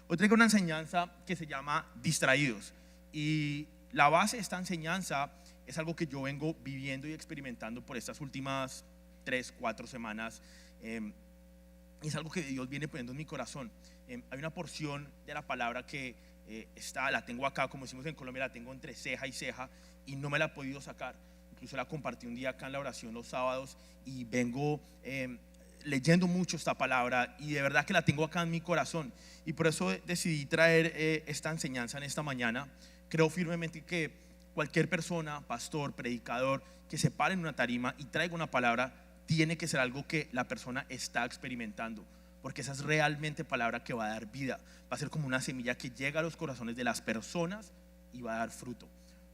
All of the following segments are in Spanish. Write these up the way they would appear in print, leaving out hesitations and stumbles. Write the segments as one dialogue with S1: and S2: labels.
S1: Hoy traigo una enseñanza que se llama Distraídos. Y la base de esta enseñanza es algo que yo vengo viviendo y experimentando por estas últimas 3, 4 semanas. Y es algo que Dios viene poniendo en mi corazón. Hay una porción de la palabra que la tengo acá, como decimos en Colombia, la tengo entre ceja y ceja y no me la he podido sacar. Incluso la compartí un día acá en la oración los sábados y vengo leyendo mucho esta palabra y de verdad que la tengo acá en mi corazón, y por eso decidí traer esta enseñanza en esta mañana. Creo firmemente que cualquier persona, pastor, predicador, que se pare en una tarima y traiga una palabra, tiene que ser algo que la persona está experimentando, porque esa es realmente palabra que va a dar vida, va a ser como una semilla que llega a los corazones de las personas y va a dar fruto.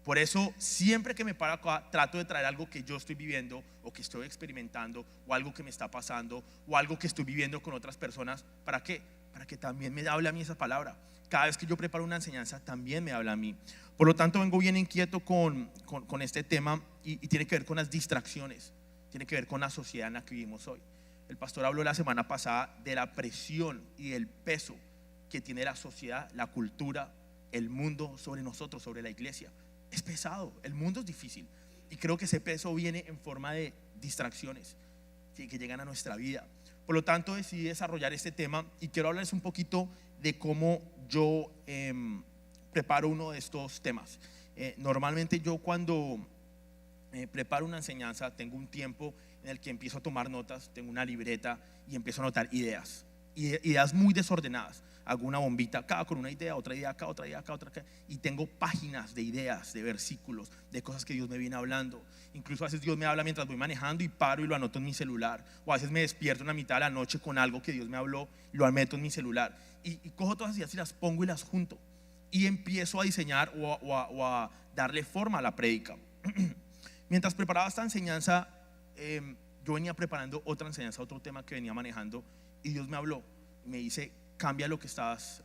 S1: Por eso siempre que me paro acá trato de traer algo que yo estoy viviendo o que estoy experimentando, o algo que me está pasando, o algo que estoy viviendo con otras personas. ¿Para qué? Para que también me hable a mí esa palabra. Cada vez que yo preparo una enseñanza también me habla a mí. Por lo tanto vengo bien inquieto con este tema y tiene que ver con las distracciones, tiene que ver con la sociedad en la que vivimos hoy. El pastor habló la semana pasada de la presión y del peso que tiene la sociedad, la cultura, el mundo sobre nosotros, sobre la iglesia. Es pesado, el mundo es difícil, y creo que ese peso viene en forma de distracciones que llegan a nuestra vida. Por lo tanto decidí desarrollar este tema y quiero hablarles un poquito de cómo yo preparo uno de estos temas. Normalmente yo cuando preparo una enseñanza tengo un tiempo en el que empiezo a tomar notas, tengo una libreta y empiezo a anotar ideas muy desordenadas. Hago una bombita acá con una idea, otra idea acá, otra idea acá, otra acá, y tengo páginas de ideas, de versículos, de cosas que Dios me viene hablando. Incluso a veces Dios me habla mientras voy manejando y paro y lo anoto en mi celular, o a veces me despierto en la mitad de la noche con algo que Dios me habló, lo meto en mi celular y cojo todas esas ideas y las pongo y las junto y empiezo a diseñar o a darle forma a la prédica. Mientras preparaba esta enseñanza, yo venía preparando otra enseñanza, otro tema que venía manejando, y Dios me habló y me dice: cambia lo que estás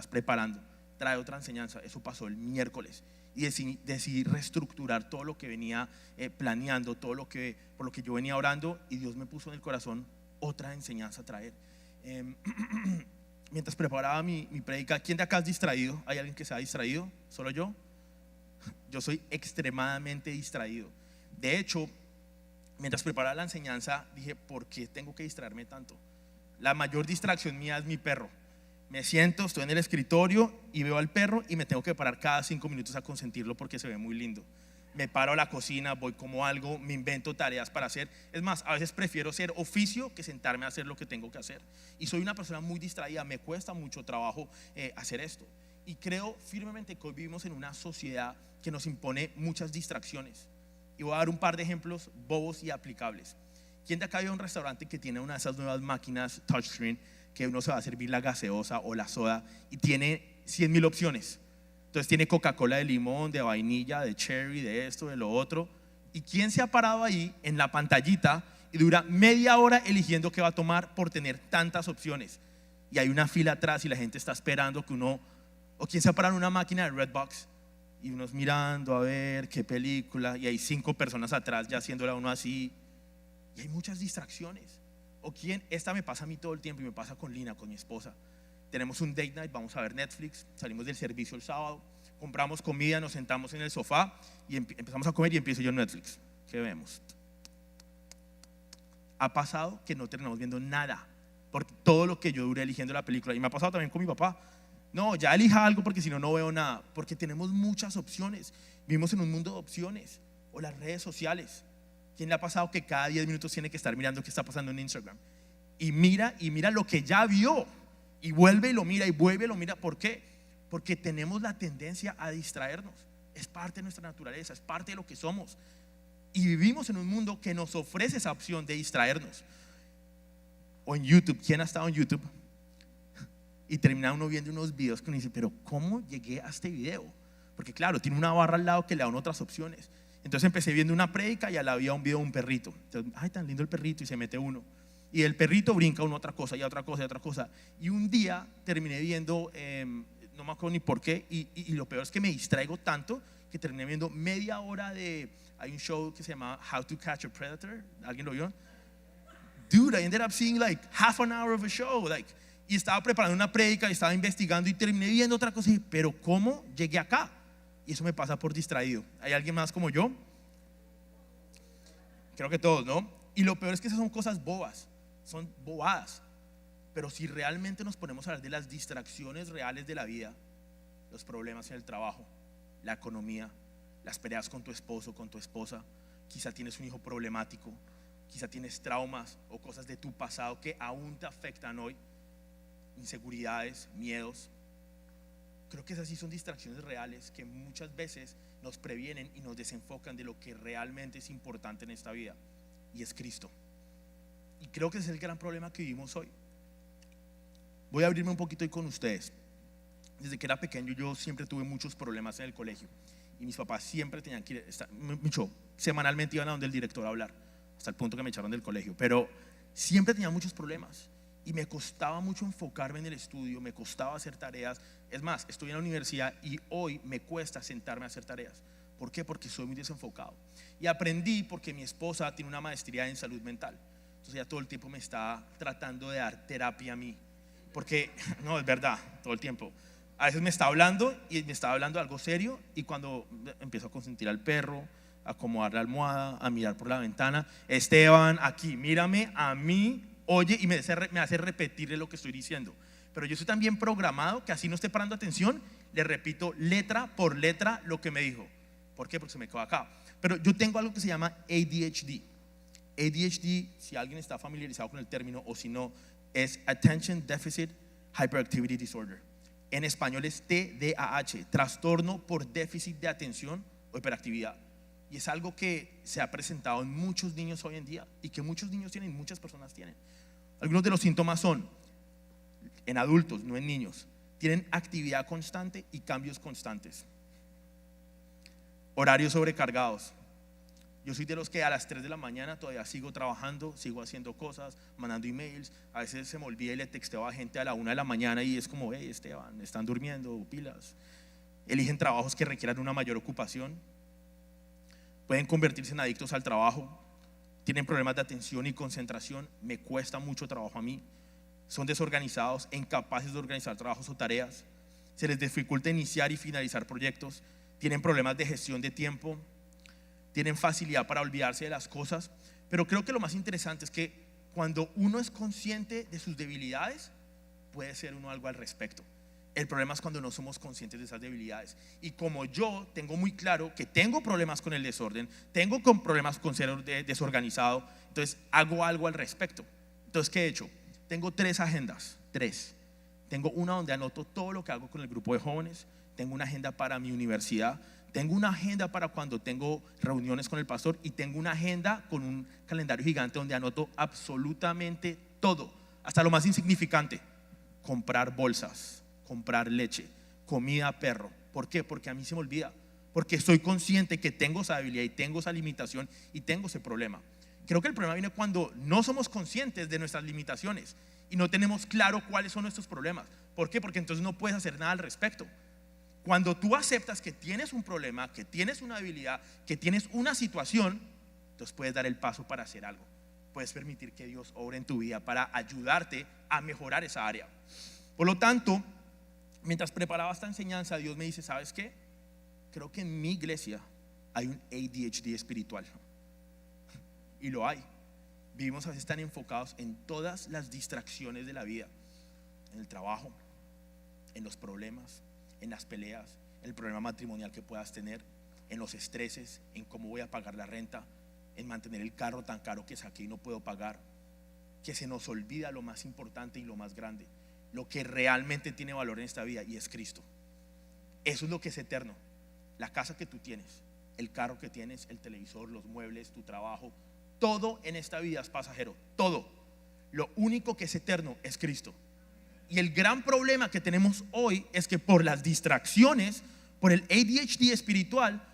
S1: preparando, trae otra enseñanza. Eso pasó el miércoles y decidí reestructurar todo lo que venía planeando, por lo que yo venía orando, y Dios me puso en el corazón otra enseñanza a traer. Mientras preparaba mi predica, ¿quién de acá es distraído? ¿Hay alguien que se ha distraído? ¿Solo yo? Yo soy extremadamente distraído. De hecho, mientras preparaba la enseñanza dije: ¿por qué tengo que distraerme tanto? La mayor distracción mía es mi perro. Me siento, estoy en el escritorio y veo al perro y me tengo que parar cada 5 minutos a consentirlo porque se ve muy lindo. Me paro a la cocina, voy como algo, me invento tareas para hacer. Es más, a veces prefiero hacer oficio que sentarme a hacer lo que tengo que hacer. Y soy una persona muy distraída, me cuesta mucho trabajo hacer esto. Y creo firmemente que hoy vivimos en una sociedad que nos impone muchas distracciones. Y voy a dar un par de ejemplos bobos y aplicables. ¿Quién de acá vive a un restaurante que tiene una de esas nuevas máquinas touchscreen que uno se va a servir la gaseosa o la soda y tiene 100,000 opciones? Entonces tiene Coca-Cola de limón, de vainilla, de cherry, de esto, de lo otro. ¿Y quién se ha parado ahí en la pantallita y dura media hora eligiendo qué va a tomar por tener tantas opciones? Y hay una fila atrás y la gente está esperando que uno... ¿O quién se ha parado en una máquina de Redbox y uno es mirando a ver qué película y hay 5 personas atrás ya haciéndola uno así? Y hay muchas distracciones. O quién, esta me pasa a mí todo el tiempo y me pasa con Lina, con mi esposa. Tenemos un date night, vamos a ver Netflix, salimos del servicio el sábado, compramos comida, nos sentamos en el sofá y empezamos a comer y empiezo yo en Netflix. ¿Qué vemos? Ha pasado que no terminamos viendo nada por todo lo que yo duré eligiendo la película. Y me ha pasado también con mi papá. No, ya elija algo porque si no, no veo nada. Porque tenemos muchas opciones. Vivimos en un mundo de opciones. O las redes sociales. ¿Quién le ha pasado que cada 10 minutos tiene que estar mirando qué está pasando en Instagram? Y mira lo que ya vio. Y vuelve y lo mira y vuelve y lo mira. ¿Por qué? Porque tenemos la tendencia a distraernos. Es parte de nuestra naturaleza, es parte de lo que somos. Y vivimos en un mundo que nos ofrece esa opción de distraernos. O en YouTube, ¿quién ha estado en YouTube? Y termina uno viendo unos videos que uno dice: pero ¿cómo llegué a este video? Porque claro, tiene una barra al lado que le da otras opciones. Entonces empecé viendo una prédica y al lado había un video de un perrito. Entonces, ay, tan lindo el perrito, y se mete uno. Y el perrito brinca una otra cosa y otra cosa y otra cosa. Y un día terminé viendo, no me acuerdo ni por qué, y lo peor es que me distraigo tanto que terminé viendo media hora de... Hay un show que se llama How to Catch a Predator. ¿Alguien lo vio? Dude, I ended up seeing like half an hour of a show. y estaba preparando una prédica y estaba investigando y terminé viendo otra cosa y dije, pero ¿cómo llegué acá? Y eso me pasa por distraído. ¿Hay alguien más como yo? Creo que todos, ¿no? Y lo peor es que esas son cosas bobas, son bobadas. Pero si realmente nos ponemos a hablar de las distracciones reales de la vida, los problemas en el trabajo, la economía, las peleas con tu esposo, con tu esposa, quizá tienes un hijo problemático, quizá tienes traumas o cosas de tu pasado que aún te afectan hoy, inseguridades, miedos. Creo que esas sí son distracciones reales que muchas veces nos previenen y nos desenfocan de lo que realmente es importante en esta vida, y es Cristo. Y creo que ese es el gran problema que vivimos hoy. Voy a abrirme un poquito hoy con ustedes. Desde que era pequeño yo siempre tuve muchos problemas en el colegio y mis papás siempre tenían que ir, semanalmente iban a donde el director a hablar, hasta el punto que me echaron del colegio, pero siempre tenía muchos problemas y me costaba mucho enfocarme en el estudio, me costaba hacer tareas. Es más, estoy en la universidad y hoy me cuesta sentarme a hacer tareas. ¿Por qué? Porque soy muy desenfocado. Y aprendí porque mi esposa tiene una maestría en salud mental, entonces ella todo el tiempo me está tratando de dar terapia a mí, porque no, es verdad, todo el tiempo. A veces me está hablando y me está hablando de algo serio, y cuando empiezo a consentir al perro, a acomodar la almohada, a mirar por la ventana, Esteban, aquí, mírame a mí, oye, y me hace repetirle lo que estoy diciendo. Pero yo estoy tan bien programado que así no esté parando atención, le repito letra por letra lo que me dijo. ¿Por qué? Porque se me quedó acá. Pero yo tengo algo que se llama ADHD. ADHD, si alguien está familiarizado con el término o si no, es Attention Deficit Hyperactivity Disorder. En español es TDAH, trastorno por déficit de atención o hiperactividad. Y es algo que se ha presentado en muchos niños hoy en día y que muchos niños tienen, muchas personas tienen. Algunos de los síntomas son, en adultos, no en niños, tienen actividad constante y cambios constantes. Horarios sobrecargados. Yo soy de los que a las 3 de la mañana todavía sigo trabajando, sigo haciendo cosas, mandando emails. A veces se me olvida y le texteo a gente a la 1 de la mañana y es como, hey Esteban, están durmiendo, pilas. Eligen trabajos que requieran una mayor ocupación. Pueden convertirse en adictos al trabajo. Tienen problemas de atención y concentración. Me cuesta mucho trabajo a mí. Son desorganizados e incapaces de organizar trabajos o tareas. Se les dificulta iniciar y finalizar proyectos. Tienen problemas de gestión de tiempo. Tienen facilidad para olvidarse de las cosas. Pero creo que lo más interesante es que cuando uno es consciente de sus debilidades, puede hacer uno algo al respecto. El problema es cuando no somos conscientes de esas debilidades. Y como yo tengo muy claro que tengo problemas con el desorden, tengo problemas con ser desorganizado, entonces hago algo al respecto. Entonces, ¿qué he hecho? Tengo 3 agendas, 3. Tengo una donde anoto todo lo que hago con el grupo de jóvenes. Tengo una agenda para mi universidad. Tengo una agenda para cuando tengo reuniones con el pastor, y tengo una agenda con un calendario gigante donde anoto absolutamente todo, hasta lo más insignificante. Comprar bolsas, comprar leche, comida a perro. ¿Por qué? Porque a mí se me olvida, porque estoy consciente que tengo esa debilidad y tengo esa limitación y tengo ese problema. Creo que el problema viene cuando no somos conscientes de nuestras limitaciones y no tenemos claro cuáles son nuestros problemas. ¿Por qué? Porque entonces no puedes hacer nada al respecto. Cuando tú aceptas que tienes un problema, que tienes una debilidad, que tienes una situación, entonces puedes dar el paso para hacer algo. Puedes permitir que Dios obre en tu vida para ayudarte a mejorar esa área. Por lo tanto, mientras preparaba esta enseñanza, Dios me dice, ¿sabes qué? Creo que en mi iglesia hay un ADHD espiritual. Y lo hay. Vivimos a veces tan enfocados en todas las distracciones de la vida, en el trabajo, en los problemas, en las peleas, en el problema matrimonial que puedas tener, en los estreses, en cómo voy a pagar la renta, en mantener el carro tan caro que saqué y no puedo pagar, que se nos olvida lo más importante y lo más grande, lo que realmente tiene valor en esta vida, y es Cristo. Eso es lo que es eterno. La casa que tú tienes, el carro que tienes, el televisor, los muebles, tu trabajo, todo en esta vida es pasajero, todo. Lo único que es eterno es Cristo. Y el gran problema que tenemos hoy es que por las distracciones, por el ADHD espiritual,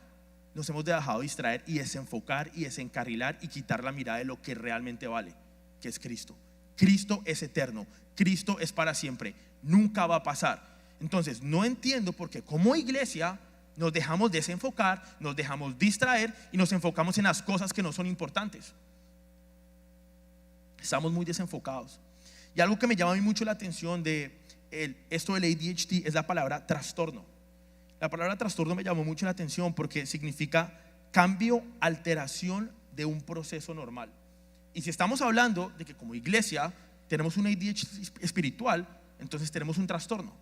S1: nos hemos dejado distraer y desenfocar y desencarrilar y quitar la mirada de lo que realmente vale, que es Cristo. Cristo es eterno, Cristo es para siempre, nunca va a pasar. Entonces no entiendo por qué como iglesia nos dejamos desenfocar, nos dejamos distraer y nos enfocamos en las cosas que no son importantes. Estamos muy desenfocados. Y algo que me llama a mí mucho la atención de esto del ADHD es la palabra trastorno. La palabra trastorno me llamó mucho la atención porque significa cambio, alteración de un proceso normal. Y si estamos hablando de que como iglesia tenemos un ADHD espiritual, entonces tenemos un trastorno.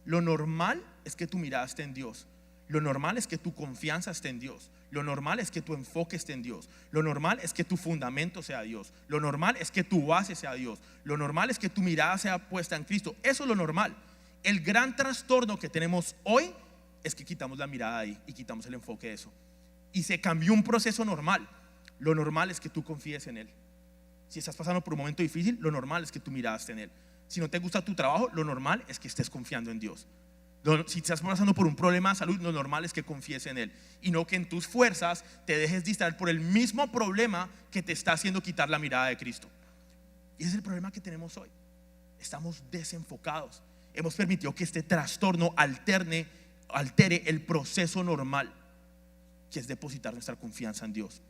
S1: Lo normal es que tu mirada esté en Dios. Lo normal es que tu confianza esté en Dios. Lo normal es que tu enfoque esté en Dios. Lo normal es que tu fundamento sea Dios. Lo normal es que tu base sea Dios. Lo normal es que tu mirada sea puesta en Cristo. Eso es lo normal. El gran trastorno que tenemos hoy es que quitamos la mirada ahí y quitamos el enfoque de eso. Y se cambió un proceso normal. Lo normal es que tú confíes en Él. Si estás pasando por un momento difícil, lo normal es que tu mirada esté en Él. Si no te gusta tu trabajo, lo normal es que estés confiando en Dios. Si estás pasando por un problema de salud, lo normal es que confíes en Él y no que en tus fuerzas te dejes distraer por el mismo problema que te está haciendo quitar la mirada de Cristo. Y ese es el problema que tenemos hoy. Estamos desenfocados. Hemos permitido que este trastorno altere el proceso normal, que es depositar nuestra confianza en Dios.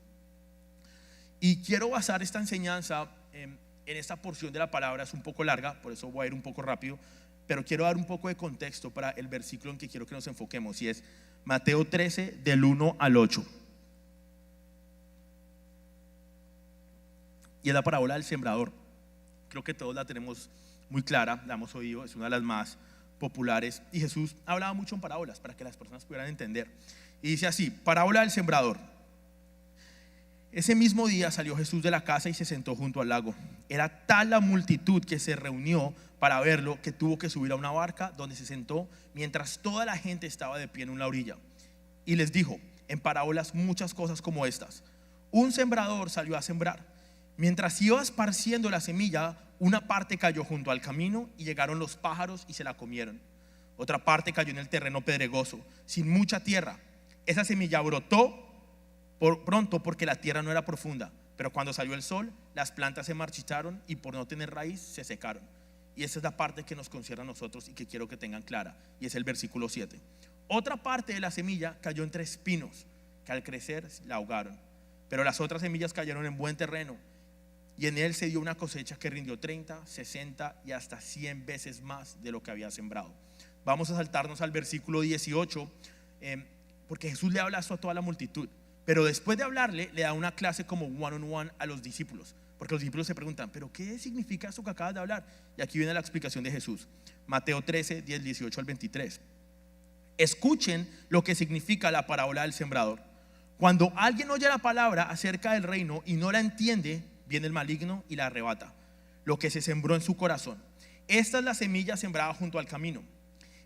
S1: Y quiero basar esta enseñanza en esta porción de la palabra. Es un poco larga, por eso voy a ir un poco rápido, pero quiero dar un poco de contexto para el versículo en que quiero que nos enfoquemos, y es Mateo 13 del 1 al 8. Y es la parábola del sembrador. Creo que todos la tenemos muy clara, la hemos oído, es una de las más populares, y Jesús hablaba mucho en parábolas para que las personas pudieran entender. Y dice así: parábola del sembrador. Ese mismo día salió Jesús de la casa y se sentó junto al lago. Era tal la multitud que se reunió para verlo que tuvo que subir a una barca, donde se sentó mientras toda la gente estaba de pie en una orilla. Y les dijo en parábolas muchas cosas como estas. Un sembrador salió a sembrar. Mientras iba esparciendo la semilla, una parte cayó junto al camino y llegaron los pájaros y se la comieron. Otra parte cayó en el terreno pedregoso, sin mucha tierra. Esa semilla brotó pronto porque la tierra no era profunda, pero cuando salió el sol, las plantas se marchitaron y por no tener raíz se secaron. Y esa es la parte que nos concierne a nosotros y que quiero que tengan clara, y es el versículo 7. Otra parte de la semilla cayó entre espinos, que al crecer la ahogaron. Pero las otras semillas cayeron en buen terreno, y en él se dio una cosecha que rindió 30, 60 y hasta 100 veces más de lo que había sembrado. Vamos a saltarnos al versículo 18, porque Jesús le habla esto a toda la multitud. Pero después de hablarle, le da una clase como one on one a los discípulos, porque los discípulos se preguntan: ¿pero qué significa esto que acabas de hablar? Y aquí viene la explicación de Jesús. Mateo 13, 10, 18 al 23. Escuchen lo que significa la parábola del sembrador. Cuando alguien oye la palabra acerca del reino y no la entiende, viene el maligno y la arrebata lo que se sembró en su corazón. Esta es la semilla sembrada junto al camino.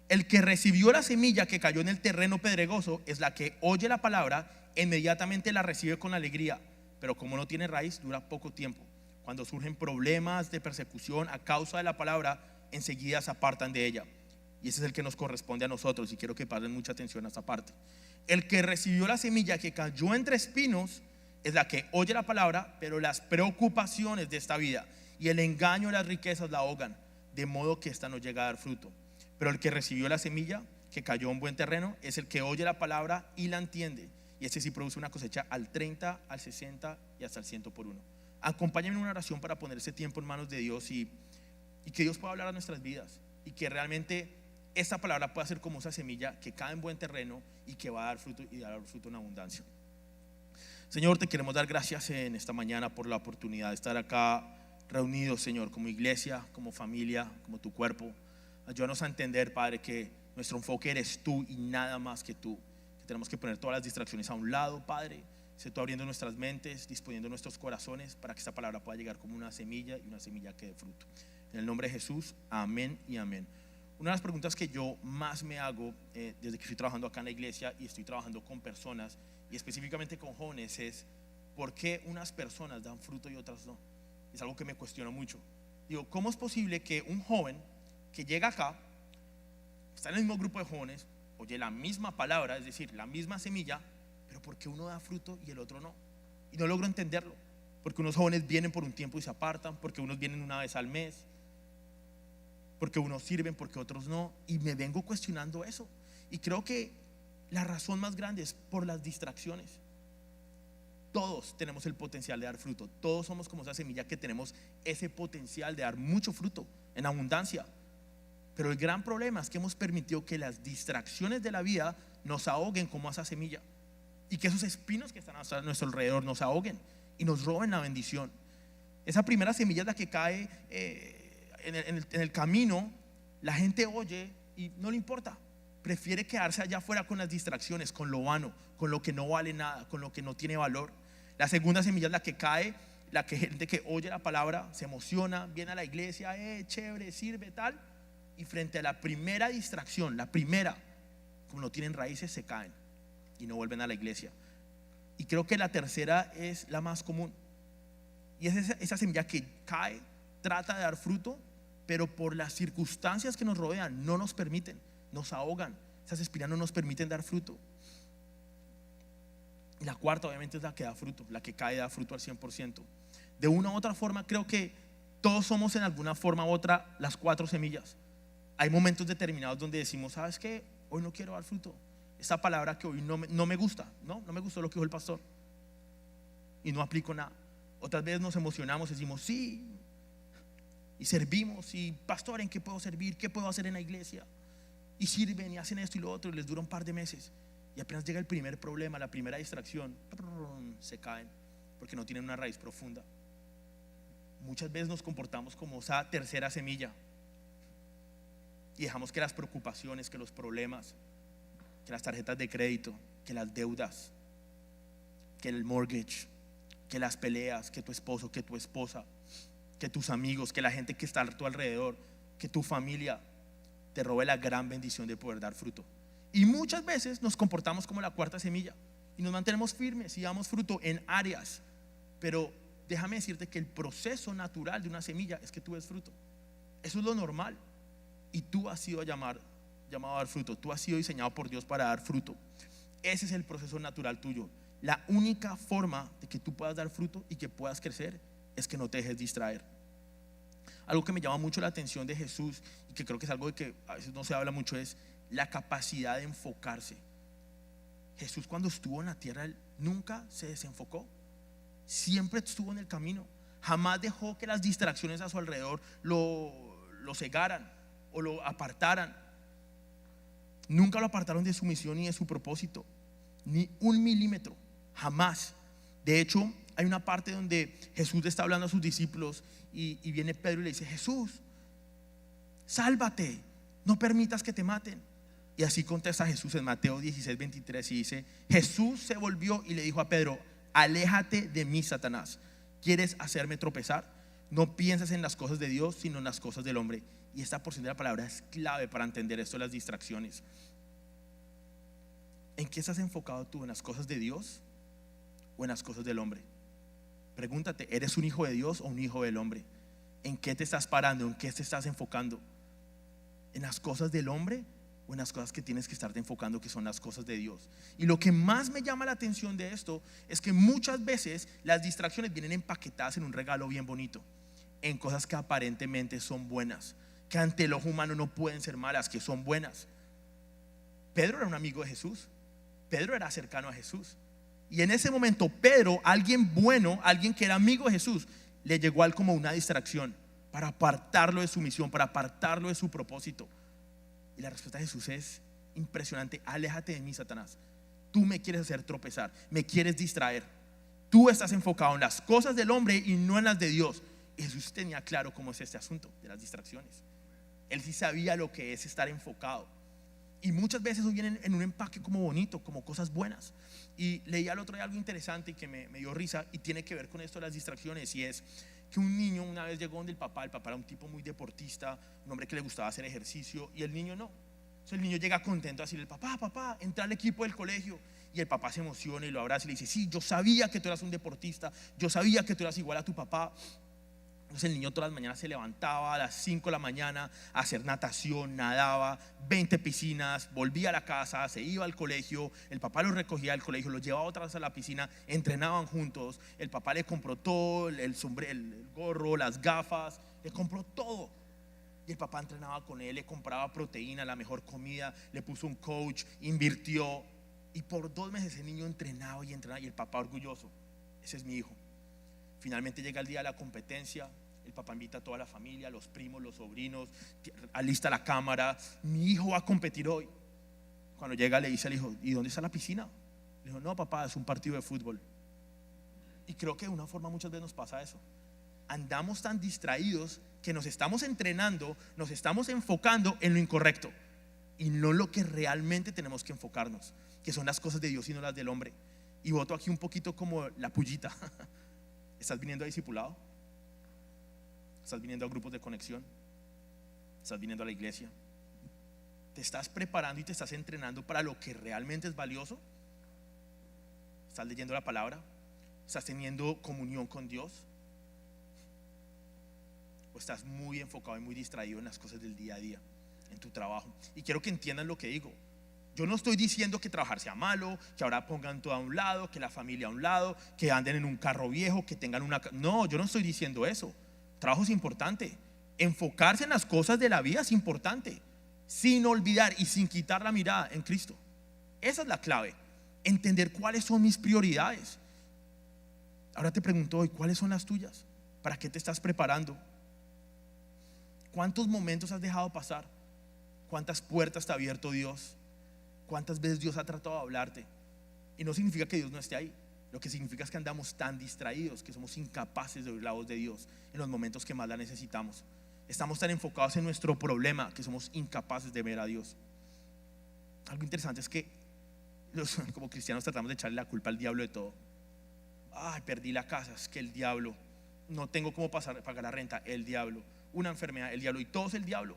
S1: El que recibió la semilla que cayó en el terreno pedregoso es la que oye la palabra, inmediatamente la recibe con alegría, pero como no tiene raíz, dura poco tiempo. Cuando surgen problemas de persecución a causa de la palabra, enseguida se apartan de ella. Y ese es el que nos corresponde a nosotros, y quiero que presten mucha atención a esta parte. El que recibió la semilla que cayó entre espinos es la que oye la palabra, pero las preocupaciones de esta vida y el engaño de las riquezas la ahogan, de modo que ésta no llega a dar fruto. Pero el que recibió la semilla que cayó en buen terreno es el que oye la palabra y la entiende, y ese sí produce una cosecha al 30, al 60 y hasta al 100 por uno. Acompáñenme en una oración para poner ese tiempo en manos de Dios y que Dios pueda hablar a nuestras vidas, y que realmente esta palabra pueda ser como esa semilla que cae en buen terreno y que va a dar fruto, y dar fruto en abundancia. Señor, te queremos dar gracias en esta mañana por la oportunidad de estar acá reunidos, Señor, como iglesia, como familia, como tu cuerpo. Ayúdanos a entender, Padre, que nuestro enfoque eres tú y nada más que tú, que tenemos que poner todas las distracciones a un lado, Padre. Sé tú abriendo nuestras mentes, disponiendo nuestros corazones para que esta palabra pueda llegar como una semilla, y una semilla que dé fruto. En el nombre de Jesús, amén y amén. Una de las preguntas que yo más me hago desde que estoy trabajando acá en la iglesia y estoy trabajando con personas, y específicamente con jóvenes, es: ¿por qué unas personas dan fruto y otras no? Es algo que me cuestiono mucho. Digo, ¿cómo es posible que un joven que llega acá, está en el mismo grupo de jóvenes, oye la misma palabra, es decir, la misma semilla, pero por qué uno da fruto y el otro no? Y no logro entenderlo. Porque unos jóvenes vienen por un tiempo y se apartan, porque unos vienen una vez al mes, porque unos sirven, porque otros no. Y me vengo cuestionando eso, y creo que la razón más grande es por las distracciones. todos tenemos el potencial de dar fruto. Todos somos como esa semilla que tenemos ese potencial de dar mucho fruto en abundancia. Pero el gran problema es que hemos permitido que las distracciones de la vida nos ahoguen como esa semilla, y que esos espinos que están a nuestro alrededor nos ahoguen y nos roben la bendición. Esa primera semilla es la que cae en el camino. La gente oye y no le importa, prefiere quedarse allá afuera con las distracciones, con lo vano, con lo que no vale nada, con lo que no tiene valor. La segunda semilla es la que cae, la que gente que oye la palabra se emociona, viene a la iglesia, chévere, sirve, tal, y frente a la primera distracción, la primera, como no tienen raíces, se caen y no vuelven a la iglesia. Y creo que la tercera es la más común, y es esa semilla que cae, trata de dar fruto, pero por las circunstancias que nos rodean no nos permiten, nos ahogan. Esas espinas no nos permiten dar fruto. Y la cuarta obviamente es la que da fruto, la que cae da fruto al 100%. De una u otra forma creo que todos somos en alguna forma u otra las 4 semillas. Hay momentos determinados donde decimos, ¿sabes qué? Hoy no quiero dar fruto. Esta palabra que hoy no me gusta, no me gustó lo que dijo el pastor, y no aplico nada. Otras veces nos emocionamos y decimos sí, y servimos, y pastor, ¿en qué puedo servir? ¿Qué puedo hacer en la iglesia? Y sirven y hacen esto y lo otro, y les dura un par de meses, y apenas llega el primer problema, la primera distracción, se caen porque no tienen una raíz profunda. Muchas veces nos comportamos como esa tercera semilla y dejamos que las preocupaciones, que los problemas, que las tarjetas de crédito, que las deudas, que el mortgage, que las peleas, que tu esposo, que tu esposa, que tus amigos, que la gente que está a tu alrededor, que tu familia te robe la gran bendición de poder dar fruto. Y muchas veces nos comportamos como la cuarta semilla y nos mantenemos firmes y damos fruto en áreas, pero déjame decirte que el proceso natural de una semilla es que tú des fruto. Eso es lo normal, y tú has sido llamado a dar fruto. Tú has sido diseñado por Dios para dar fruto. Ese es el proceso natural tuyo. La única forma de que tú puedas dar fruto y que puedas crecer es que no te dejes distraer. Algo que me llama mucho la atención de Jesús, y que creo que es algo de que a veces no se habla mucho, es la capacidad de enfocarse. Jesús, cuando estuvo en la tierra, él nunca se desenfocó, siempre estuvo en el camino. Jamás dejó que las distracciones a su alrededor lo cegaran o lo apartaran. Nunca lo apartaron de su misión ni de su propósito, ni un milímetro, jamás. De hecho, hay una parte donde Jesús le está hablando a sus discípulos y viene Pedro y le dice: Jesús, sálvate, no permitas que te maten. Y así contesta Jesús en Mateo 16:23, y dice: Jesús se volvió y le dijo a Pedro: aléjate de mí, Satanás, ¿quieres hacerme tropezar? No piensas en las cosas de Dios, sino en las cosas del hombre. Y esta porción de la palabra es clave para entender esto de las distracciones. ¿En qué estás enfocado tú? ¿En las cosas de Dios o en las cosas del hombre? Pregúntate, ¿eres un hijo de Dios o un hijo del hombre? ¿En qué te estás parando? ¿En qué te estás enfocando? ¿En las cosas del hombre o en las cosas que tienes que estarte enfocando, que son las cosas de Dios? Y lo que más me llama la atención de esto es que muchas veces las distracciones vienen empaquetadas en un regalo bien bonito, en cosas que aparentemente son buenas, que ante el ojo humano no pueden ser malas, que son buenas. Pedro era un amigo de Jesús, Pedro era cercano a Jesús, y en ese momento Pedro, alguien bueno, alguien que era amigo de Jesús, le llegó a él como una distracción para apartarlo de su misión, para apartarlo de su propósito. Y la respuesta de Jesús es impresionante: aléjate de mí, Satanás. Tú me quieres hacer tropezar, me quieres distraer. Tú estás enfocado en las cosas del hombre y no en las de Dios. Y Jesús tenía claro cómo es este asunto de las distracciones. Él sí sabía lo que es estar enfocado. Y muchas veces vienen en un empaque como bonito, como cosas buenas. Y leí al otro día algo interesante y que me dio risa, y tiene que ver con esto de las distracciones, y es que un niño una vez llegó donde el papá era un tipo muy deportista, un hombre que le gustaba hacer ejercicio, y el niño no. Entonces el niño llega contento a decirle: papá, entra al equipo del colegio. Y el papá se emociona y lo abraza y le dice: sí, yo sabía que tú eras un deportista, yo sabía que tú eras igual a tu papá. Entonces el niño todas las mañanas se levantaba a las 5 de la mañana a hacer natación, nadaba 20 piscinas, volvía a la casa, se iba al colegio, el papá lo recogía del colegio, lo llevaba otra vez a la piscina, entrenaban juntos, el papá le compró todo, el sombrero, el gorro, las gafas, le compró todo. Y el papá entrenaba con él, le compraba proteína, la mejor comida, le puso un coach, invirtió. Y por 2 meses el niño entrenaba y entrenaba, y el papá orgulloso. ese es mi hijo. Finalmente llega el día de la competencia, el papá invita a toda la familia, los primos, los sobrinos, alista la cámara, mi hijo va a competir hoy. Cuando llega le dice al hijo, ¿y dónde está la piscina? Le dijo, no papá, es un partido de fútbol. Y creo que de una forma muchas veces nos pasa eso. Andamos tan distraídos que nos estamos entrenando, nos estamos enfocando en lo incorrecto y no lo que realmente tenemos que enfocarnos, que son las cosas de Dios y no las del hombre. Y voto aquí un poquito como la pullita. ¿Estás viniendo a discipulado? ¿Estás viniendo a grupos de conexión? ¿Estás viniendo a la iglesia? ¿Te estás preparando y te estás entrenando para lo que realmente es valioso? ¿Estás leyendo la palabra? ¿Estás teniendo comunión con Dios? ¿O estás muy enfocado y muy distraído en las cosas del día a día, en tu trabajo? Y quiero que entiendan lo que digo. Yo no estoy diciendo que trabajar sea malo, que ahora pongan todo a un lado, que la familia a un lado, que anden en un carro viejo, que tengan una... No, yo no estoy diciendo eso. Trabajo es importante. Enfocarse en las cosas de la vida es importante, sin olvidar y sin quitar la mirada en Cristo. Esa es la clave. Entender cuáles son mis prioridades. Ahora te pregunto hoy, ¿cuáles son las tuyas? ¿Para qué te estás preparando? ¿Cuántos momentos has dejado pasar? ¿Cuántas puertas te ha abierto Dios? ¿Cuántas veces Dios ha tratado de hablarte? Y no significa que Dios no esté ahí. Lo que significa es que andamos tan distraídos que somos incapaces de oír la voz de Dios en los momentos que más la necesitamos. Estamos tan enfocados en nuestro problema que somos incapaces de ver a Dios. Algo interesante es que como cristianos tratamos de echarle la culpa al diablo de todo. Ay, perdí la casa, es que el diablo. No tengo cómo pagar la renta, el diablo. Una enfermedad, el diablo. Y todo es el diablo.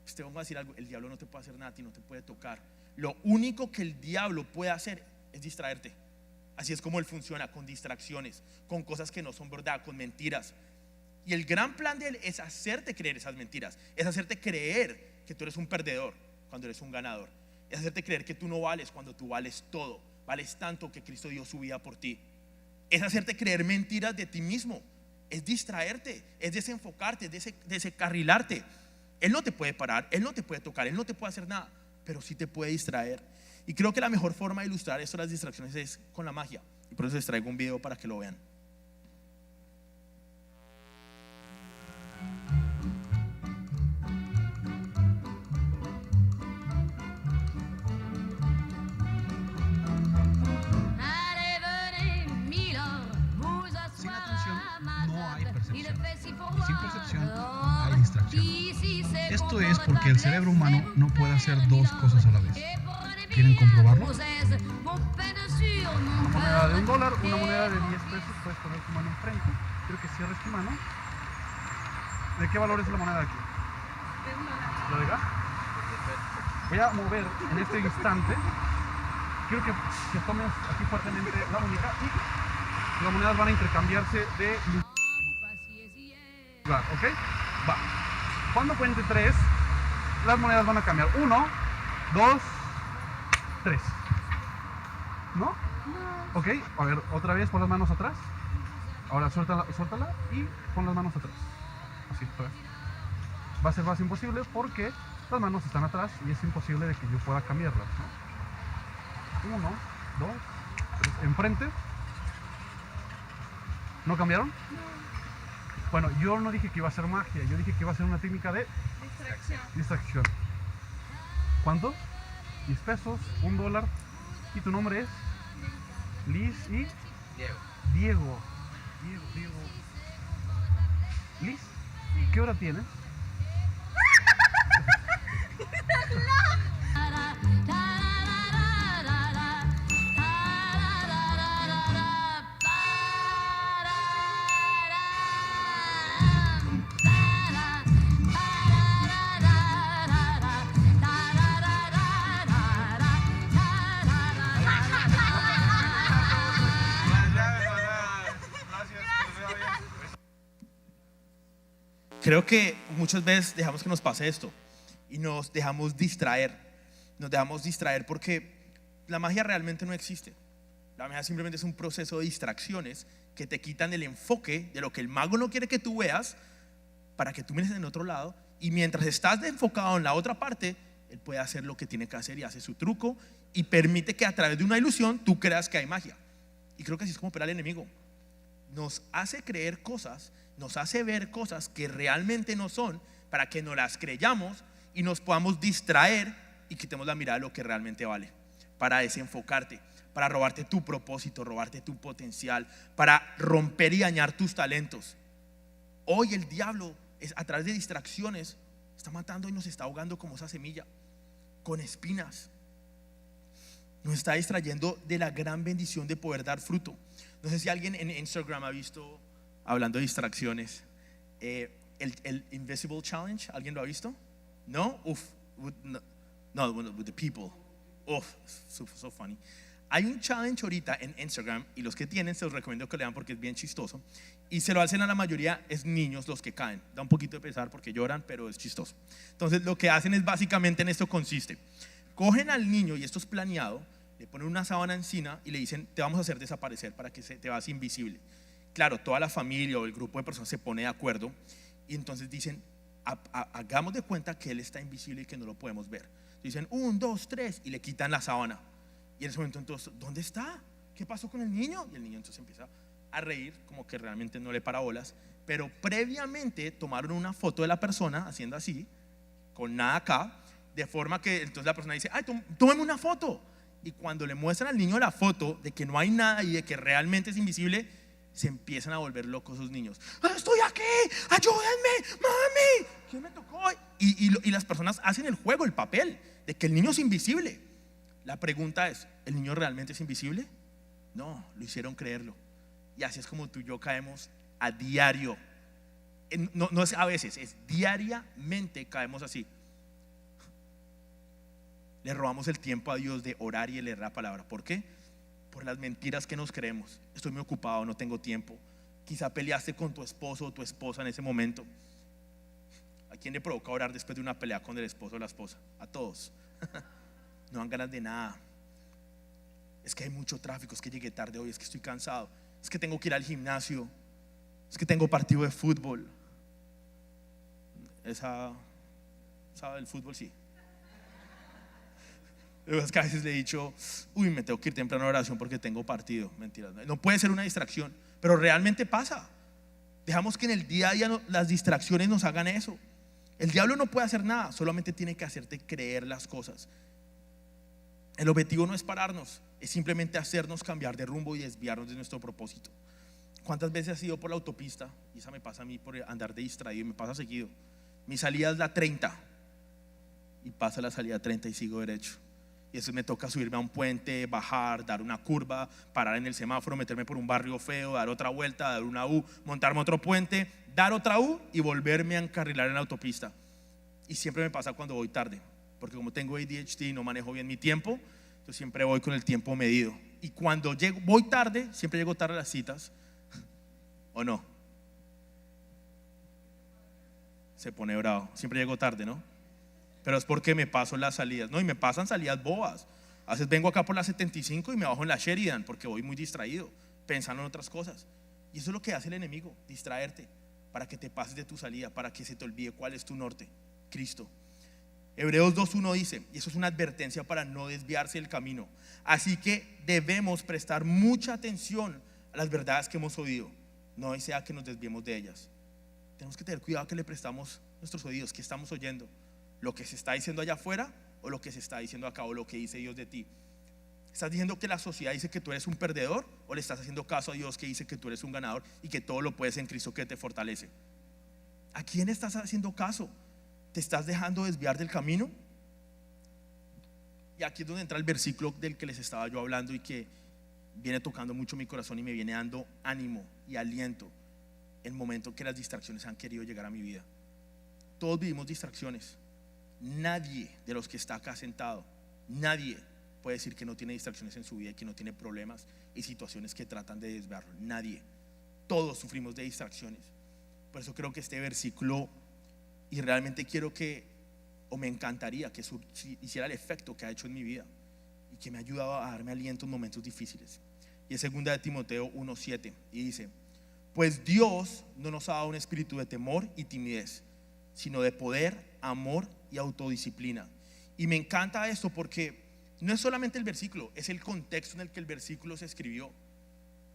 S1: Pues te vamos a decir algo, el diablo no te puede hacer nada a ti, no te puede tocar. Lo único que el diablo puede hacer es distraerte. Así es como él funciona, con distracciones, con cosas que no son verdad, con mentiras. Y el gran plan de él es hacerte creer esas mentiras, es hacerte creer que tú eres un perdedor cuando eres un ganador, es hacerte creer que tú no vales cuando tú vales todo, vales tanto que Cristo dio su vida por ti. Es hacerte creer mentiras de ti mismo, es distraerte, es desenfocarte, es desencarrilarte. Él no te puede parar, él no te puede tocar, él no te puede hacer nada, pero sí te puede distraer. Y creo que la mejor forma de ilustrar esto, las distracciones, es con la magia. Y por eso les traigo un video para que lo vean.
S2: Sin atención no hay percepción. Sin percepción hay distracción. Esto es porque el cerebro humano no puede hacer dos cosas a la vez. ¿Quieren comprobarlo? Una moneda de $1, una moneda de 10 pesos, puedes poner tu mano enfrente. Quiero que cierres tu mano. ¿De qué valor es la moneda aquí? ¿Lo de gas? Voy a mover en este instante. Quiero que tomes aquí fuertemente la muñeca y las monedas van a intercambiarse de lugar, ¿ok? Va. Cuando cuente 3, las monedas van a cambiar. 1, 2, 3. ¿No? Ok, a ver, otra vez, pon las manos atrás. Ahora suéltala y pon las manos atrás. Así, otra vez. Va a ser más imposible porque las manos están atrás y es imposible de que yo pueda cambiarlas, ¿no? 1, 2, 3. Enfrente. ¿No cambiaron? No. Bueno, yo no dije que iba a ser magia, yo dije que iba a ser una técnica de distracción. ¿Cuánto? 10 pesos, $1. ¿Y tu nombre es? Liz y Diego. Liz, ¿qué hora tienes?
S1: Creo que muchas veces dejamos que nos pase esto y nos dejamos distraer. Nos dejamos distraer porque la magia realmente no existe. La magia simplemente es un proceso de distracciones que te quitan el enfoque de lo que el mago no quiere que tú veas para que tú mires en otro lado, y mientras estás enfocado en la otra parte, él puede hacer lo que tiene que hacer y hace su truco y permite que a través de una ilusión tú creas que hay magia. Y creo que así es como opera el enemigo. nos hace creer cosas, nos hace ver cosas que realmente no son, para que no las creyamos y nos podamos distraer y quitemos la mirada de lo que realmente vale, para desenfocarte, para robarte tu propósito, robarte tu potencial, para romper y dañar tus talentos. Hoy el diablo, a través de distracciones, está matando y nos está ahogando como esa semilla, con espinas. Nos está distrayendo de la gran bendición de poder dar fruto. No sé si alguien en Instagram ha visto, hablando de distracciones, el Invisible Challenge. ¿Alguien lo ha visto? ¿No? No, with the people. So funny. Hay un challenge ahorita en Instagram, y los que tienen se los recomiendo que lean porque es bien chistoso, y se lo hacen a la mayoría es niños los que caen. Da un poquito de pesar porque lloran, pero es chistoso. Entonces lo que hacen es, básicamente en esto consiste: cogen al niño, y esto es planeado, le ponen una sábana encima y le dicen: te vamos a hacer desaparecer para que te vas invisible. Claro, toda la familia o el grupo de personas se pone de acuerdo, y entonces dicen: hagamos de cuenta que él está invisible y que no lo podemos ver. Dicen 1, 2, 3 y le quitan la sábana. Y en ese momento, entonces, ¿dónde está? ¿Qué pasó con el niño? Y el niño entonces empieza a reír, como que realmente no le para bolas, pero previamente tomaron una foto de la persona haciendo así, con nada acá, de forma que entonces la persona dice: ay, tómeme una foto. Y cuando le muestran al niño la foto de que no hay nada y de que realmente es invisible, se empiezan a volver locos esos niños. Estoy aquí, ayúdenme, mami, ¿quién me tocó? Y las personas hacen el juego, el papel de que el niño es invisible. La pregunta es: ¿el niño realmente es invisible? No, lo hicieron creerlo. Y así es como tú y yo caemos a diario. No es a veces, es diariamente caemos así. Le robamos el tiempo a Dios de orar y de leer la palabra. ¿Por qué? Por las mentiras que nos creemos. Estoy muy ocupado, no tengo tiempo. Quizá peleaste con tu esposo o tu esposa en ese momento. ¿A quién le provoca orar después de una pelea con el esposo o la esposa? A todos. No dan ganas de nada. Es que hay mucho tráfico, es que llegué tarde hoy, es que estoy cansado, es que tengo que ir al gimnasio, es que tengo partido de fútbol. ¿Sabe el fútbol? Sí. Es que a veces le he dicho: uy, me tengo que ir temprano a oración porque tengo partido. Mentiras, no puede ser una distracción, pero realmente pasa. Dejamos que en el día a día las distracciones nos hagan eso. El diablo no puede hacer nada, solamente tiene que hacerte creer las cosas. El objetivo no es pararnos, es simplemente hacernos cambiar de rumbo y desviarnos de nuestro propósito. ¿Cuántas veces has ido por la autopista? Y esa me pasa a mí por andar de distraído, y me pasa seguido. Mi salida es la 30 y pasa la salida 30 y sigo derecho. Y eso me toca subirme a un puente, bajar, dar una curva, parar en el semáforo, meterme por un barrio feo, dar otra vuelta, dar una U, montarme otro puente, dar otra U y volverme a encarrilar en la autopista. Y siempre me pasa cuando voy tarde, porque como tengo ADHD y no manejo bien mi tiempo, yo siempre voy con el tiempo medido. Y cuando voy tarde, siempre llego tarde a las citas. ¿O no? Se pone bravo. Siempre llego tarde, ¿no? Pero es porque me paso las salidas. No, y me pasan salidas bobas. A veces vengo acá por la 75 y me bajo en la Sheridan porque voy muy distraído, pensando en otras cosas. Y eso es lo que hace el enemigo: distraerte, para que te pases de tu salida, para que se te olvide cuál es tu norte: Cristo. Hebreos 2:1 dice, y eso es una advertencia para no desviarse del camino: así que debemos prestar mucha atención a las verdades que hemos oído, no sea que nos desviemos de ellas. Tenemos que tener cuidado que le prestamos nuestros oídos. ¿Qué estamos oyendo? ¿Lo que se está diciendo allá afuera o lo que se está diciendo acá, o lo que dice Dios de ti? ¿Estás diciendo que la sociedad dice que tú eres un perdedor, o le estás haciendo caso a Dios que dice que tú eres un ganador y que todo lo puedes en Cristo que te fortalece? ¿A quién estás haciendo caso? ¿Te estás dejando desviar del camino? Y aquí es donde entra el versículo del que les estaba yo hablando y que viene tocando mucho mi corazón y me viene dando ánimo y aliento en el momento que las distracciones han querido llegar a mi vida. Todos vivimos distracciones. Nadie de los que está acá sentado, nadie puede decir que no tiene distracciones en su vida y que no tiene problemas y situaciones que tratan de desviarlo. Nadie. Todos sufrimos de distracciones. Por eso creo que este versículo, y realmente quiero que, o me encantaría que hiciera el efecto que ha hecho en mi vida y que me ha ayudado a darme aliento en momentos difíciles. Y es 2 de Timoteo 1:7 y dice: pues Dios no nos ha dado un espíritu de temor y timidez, sino de poder, amor y autodisciplina. Y me encanta esto porque no es solamente el versículo, es el contexto en el que el versículo se escribió.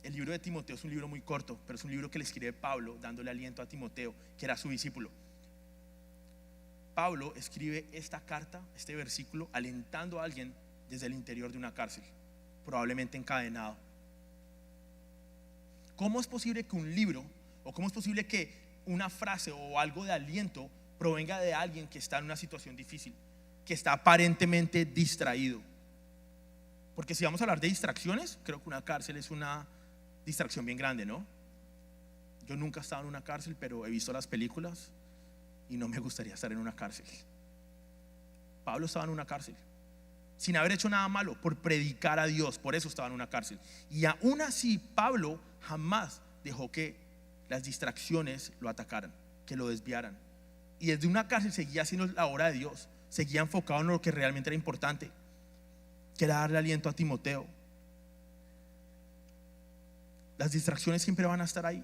S1: El libro de Timoteo es un libro muy corto, pero es un libro que le escribe Pablo dándole aliento a Timoteo, que era su discípulo. Pablo escribe esta carta, este versículo, alentando a alguien desde el interior de una cárcel, probablemente encadenado. ¿Cómo es posible que un libro, o cómo es posible que una frase o algo de aliento provenga de alguien que está en una situación difícil, que está aparentemente distraído? Porque si vamos a hablar de distracciones, creo que una cárcel es una distracción bien grande, ¿no? Yo nunca he estado en una cárcel, pero he visto las películas y no me gustaría estar en una cárcel. Pablo estaba en una cárcel sin haber hecho nada malo, por predicar a Dios. Por eso estaba en una cárcel. Y aún así Pablo jamás dejó que las distracciones lo atacaran, que lo desviaran. Y desde una cárcel seguía haciendo la obra de Dios, seguía enfocado en lo que realmente era importante, que era darle aliento a Timoteo. Las distracciones siempre van a estar ahí.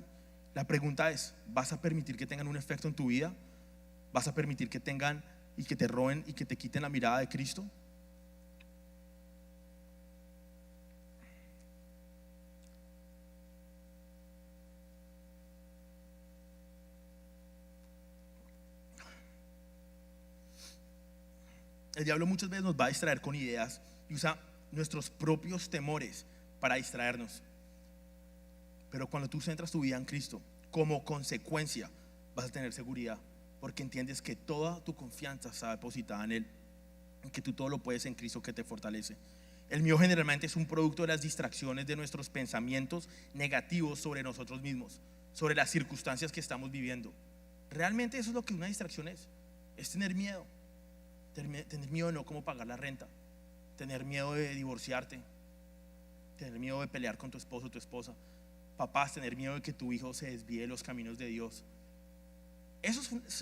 S1: La pregunta es, ¿vas a permitir que tengan un efecto en tu vida? ¿Vas a permitir que tengan y que te roben y que te quiten la mirada de Cristo? El diablo muchas veces nos va a distraer con ideas y usa nuestros propios temores para distraernos. Pero cuando tú centras tu vida en Cristo, como consecuencia vas a tener seguridad, porque entiendes que toda tu confianza está depositada en Él, y que tú todo lo puedes en Cristo que te fortalece. El miedo generalmente es un producto de las distracciones de nuestros pensamientos negativos sobre nosotros mismos, sobre las circunstancias que estamos viviendo. Realmente eso es lo que una distracción es tener miedo. Tener miedo de no cómo pagar la renta, tener miedo de divorciarte, tener miedo de pelear con tu esposo o tu esposa. Papás, tener miedo de que tu hijo se desvíe de los caminos de Dios.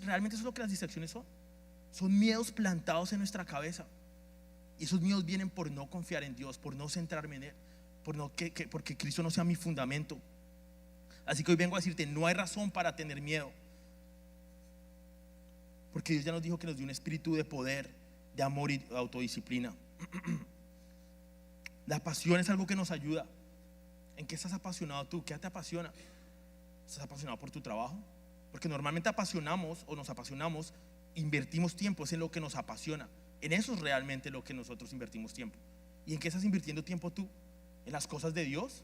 S1: Realmente eso es lo que las distracciones son. Son miedos plantados en nuestra cabeza. Y esos miedos vienen por no confiar en Dios, por no centrarme en Él, porque Cristo no sea mi fundamento. Así que hoy vengo a decirte, no hay razón para tener miedo, porque Dios ya nos dijo que nos dio un espíritu de poder, de amor y de autodisciplina. La pasión es algo que nos ayuda. ¿En qué estás apasionado tú? ¿Qué te apasiona? ¿Estás apasionado por tu trabajo? Porque normalmente nos apasionamos, invertimos tiempo, es en lo que nos apasiona. En eso es realmente lo que nosotros invertimos tiempo. ¿Y en qué estás invirtiendo tiempo tú? ¿En las cosas de Dios?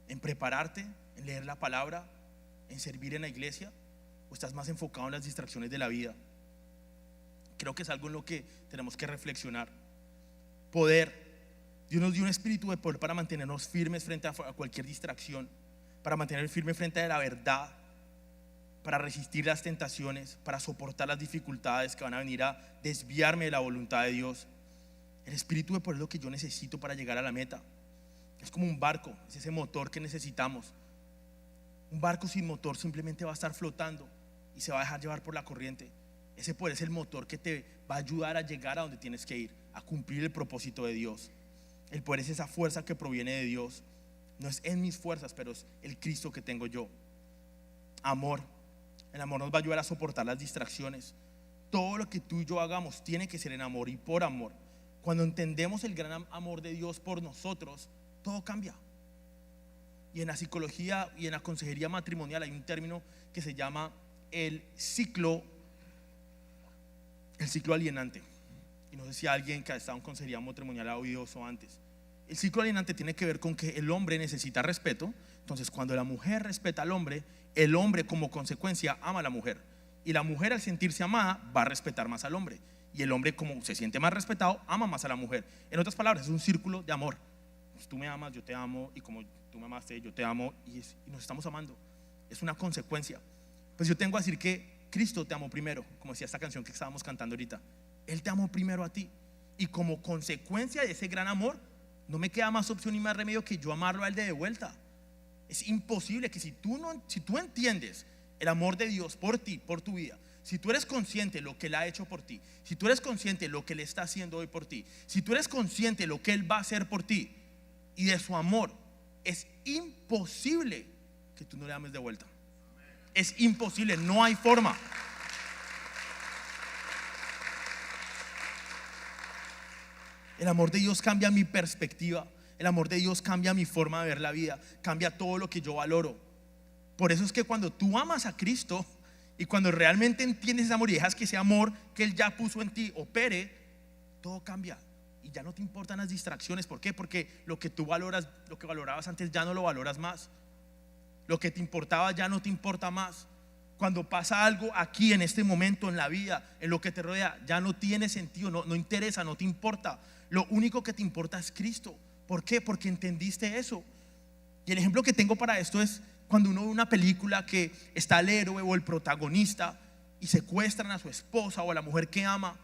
S1: ¿En prepararte? ¿En leer la palabra? ¿En servir en la iglesia? ¿O estás más enfocado en las distracciones de la vida? Creo que es algo en lo que tenemos que reflexionar. Poder. Dios nos dio un espíritu de poder para mantenernos firmes frente a cualquier distracción, para mantener firme frente a la verdad, para resistir las tentaciones, para soportar las dificultades que van a venir a desviarme de la voluntad de Dios. El espíritu de poder es lo que yo necesito para llegar a la meta. Es como un barco, es ese motor que necesitamos. Un barco sin motor simplemente va a estar flotando y se va a dejar llevar por la corriente. Ese poder es el motor que te va a ayudar a llegar a donde tienes que ir, a cumplir el propósito de Dios. El poder es esa fuerza que proviene de Dios. No es en mis fuerzas, pero es el Cristo que tengo yo. Amor. El amor nos va a ayudar a soportar las distracciones. Todo lo que tú y yo hagamos tiene que ser en amor y por amor. Cuando entendemos el gran amor de Dios por nosotros, todo cambia. Y en la psicología y en la consejería matrimonial hay un término que se llama el ciclo alienante. Y no sé si alguien que ha estado en consejería matrimonial ha oído eso antes. El ciclo alienante tiene que ver con que el hombre necesita respeto. Entonces cuando la mujer respeta al hombre, el hombre como consecuencia ama a la mujer. Y la mujer, al sentirse amada, va a respetar más al hombre. Y el hombre, como se siente más respetado, ama más a la mujer. En otras palabras, es un círculo de amor. Pues tú me amas, yo te amo. Y como tú me amaste, yo te amo. Y nos estamos amando. Es una consecuencia. Pues yo tengo que decir que Cristo te amó primero, como decía esta canción que estábamos cantando ahorita. Él te amó primero a ti. Y como consecuencia de ese gran amor, no me queda más opción ni más remedio que yo amarlo a Él de vuelta. Es imposible que si tú entiendes el amor de Dios por ti, por tu vida, si tú eres consciente de lo que Él ha hecho por ti, si tú eres consciente de lo que Él está haciendo hoy por ti, si tú eres consciente de lo que Él va a hacer por ti y de su amor, es imposible que tú no le ames de vuelta. Es imposible, no hay forma. El amor de Dios cambia mi perspectiva, El amor de Dios cambia mi forma de ver la vida, cambia todo lo que yo valoro. Por eso es que cuando tú amas a Cristo y cuando realmente entiendes ese amor y dejas que ese amor que Él ya puso en ti opere, todo cambia y ya no te importan las distracciones. ¿Por qué? Porque lo que tú valoras, lo que valorabas antes ya no lo valoras más. Lo que te importaba ya no te importa más. Cuando pasa algo aquí en este momento en la vida, en lo que te rodea, ya no tiene sentido, no interesa, no te importa. Lo único que te importa es Cristo. ¿Por qué? Porque entendiste eso. Y el ejemplo que tengo para esto es cuando uno ve una película que está el héroe o el protagonista y secuestran a su esposa o a la mujer que ama.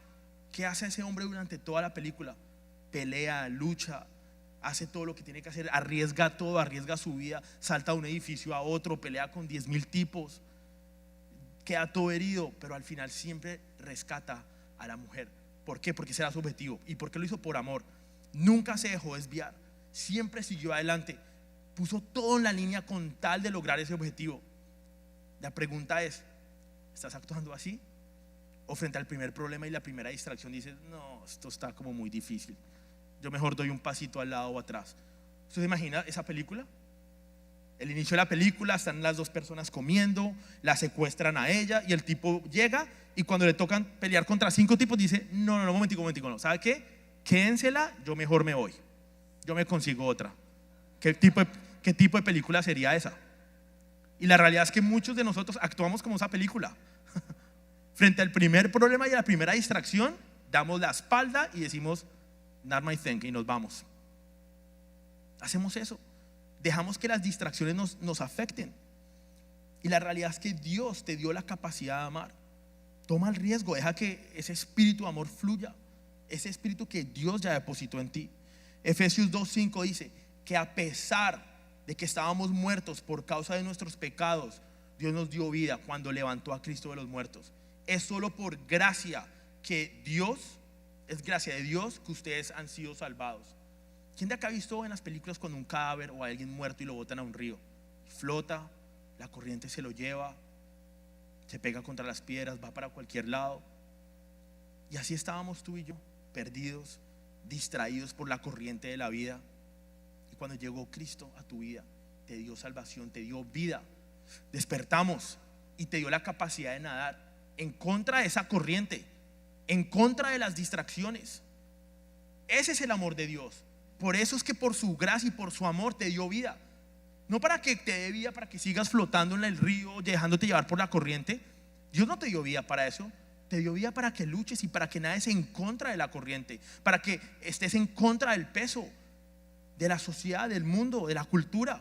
S1: ¿Qué hace ese hombre durante toda la película? Pelea, lucha, hace todo lo que tiene que hacer, arriesga todo, arriesga su vida, salta de un edificio a otro, pelea con 10,000 tipos, queda todo herido, pero al final siempre rescata a la mujer. ¿Por qué? Porque ese era su objetivo. ¿Y por qué lo hizo? Por amor. Nunca se dejó desviar, siempre siguió adelante, puso todo en la línea con tal de lograr ese objetivo. La pregunta es, ¿estás actuando así? O frente al primer problema y la primera distracción dices, no, esto está como muy difícil, yo mejor doy un pasito al lado o atrás. ¿Usted se imagina esa película? El inicio de la película, están las dos personas comiendo, la secuestran a ella y el tipo llega y cuando le tocan pelear contra 5 tipos dice, no, momentico, no, ¿sabe qué? Quédensela, yo mejor me voy, yo me consigo otra. ¿Qué tipo de película sería esa? Y la realidad es que muchos de nosotros actuamos como esa película. Frente al primer problema y a la primera distracción, damos la espalda y decimos, not my thing, y nos vamos. Hacemos eso. Dejamos que las distracciones nos afecten. Y la realidad es que Dios te dio la capacidad de amar. Toma el riesgo, deja que ese espíritu de amor fluya, ese espíritu que Dios ya depositó en ti. Efesios 2:5 dice que a pesar de que estábamos muertos por causa de nuestros pecados, Dios nos dio vida cuando levantó a Cristo de los muertos. Es solo por gracia que es gracia de Dios que ustedes han sido salvados. ¿Quién de acá ha visto en las películas cuando un cadáver o alguien muerto y lo botan a un río? Flota, la corriente se lo lleva, se pega contra las piedras, va para cualquier lado. Y así estábamos tú y yo, perdidos, distraídos por la corriente de la vida. Y cuando llegó Cristo a tu vida, te dio salvación, te dio vida. Despertamos y te dio la capacidad de nadar en contra de esa corriente, en contra de las distracciones. Ese es el amor de Dios. Por eso es que por su gracia y por su amor te dio vida. No para que te dé vida, para que sigas flotando en el río, dejándote llevar por la corriente. Dios no te dio vida para eso. Te dio vida para que luches y para que nades en contra de la corriente, para que estés en contra del peso de la sociedad, del mundo, de la cultura.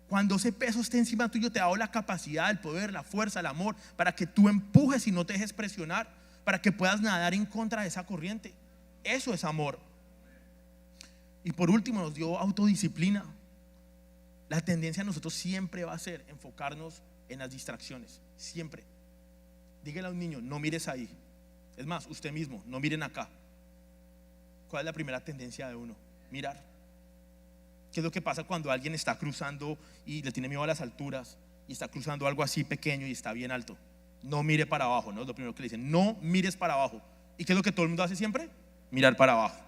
S1: Cuando ese peso esté encima tuyo, te ha dado la capacidad, el poder, la fuerza, el amor, para que tú empujes y no te dejes presionar, para que puedas nadar en contra de esa corriente. Eso es amor. Y por último nos dio autodisciplina. La tendencia de nosotros siempre va a ser enfocarnos en las distracciones, siempre. Dígale a un niño, no mires ahí. Es más, usted mismo, no miren acá. ¿Cuál es la primera tendencia de uno? Mirar. ¿Qué es lo que pasa cuando alguien está cruzando y le tiene miedo a las alturas y está cruzando algo así pequeño y está bien alto? No mire para abajo, ¿no? Es lo primero que le dicen, no mires para abajo. ¿Y qué es lo que todo el mundo hace siempre? Mirar para abajo.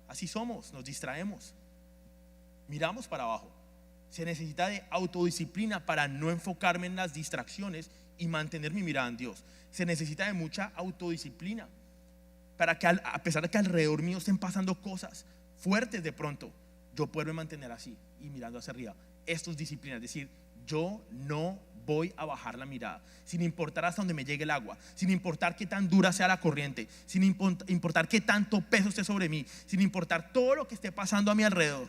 S1: Así somos, nos distraemos, miramos para abajo. Se necesita de autodisciplina para no enfocarme en las distracciones y mantener mi mirada en Dios. Se necesita de mucha autodisciplina para que a pesar de que alrededor mío estén pasando cosas fuertes de pronto, yo puedo mantener así y mirando hacia arriba. Esto es disciplina, es decir, yo no voy a bajar la mirada, sin importar hasta donde me llegue el agua, sin importar qué tan dura sea la corriente, sin importar qué tanto peso esté sobre mí, sin importar todo lo que esté pasando a mi alrededor.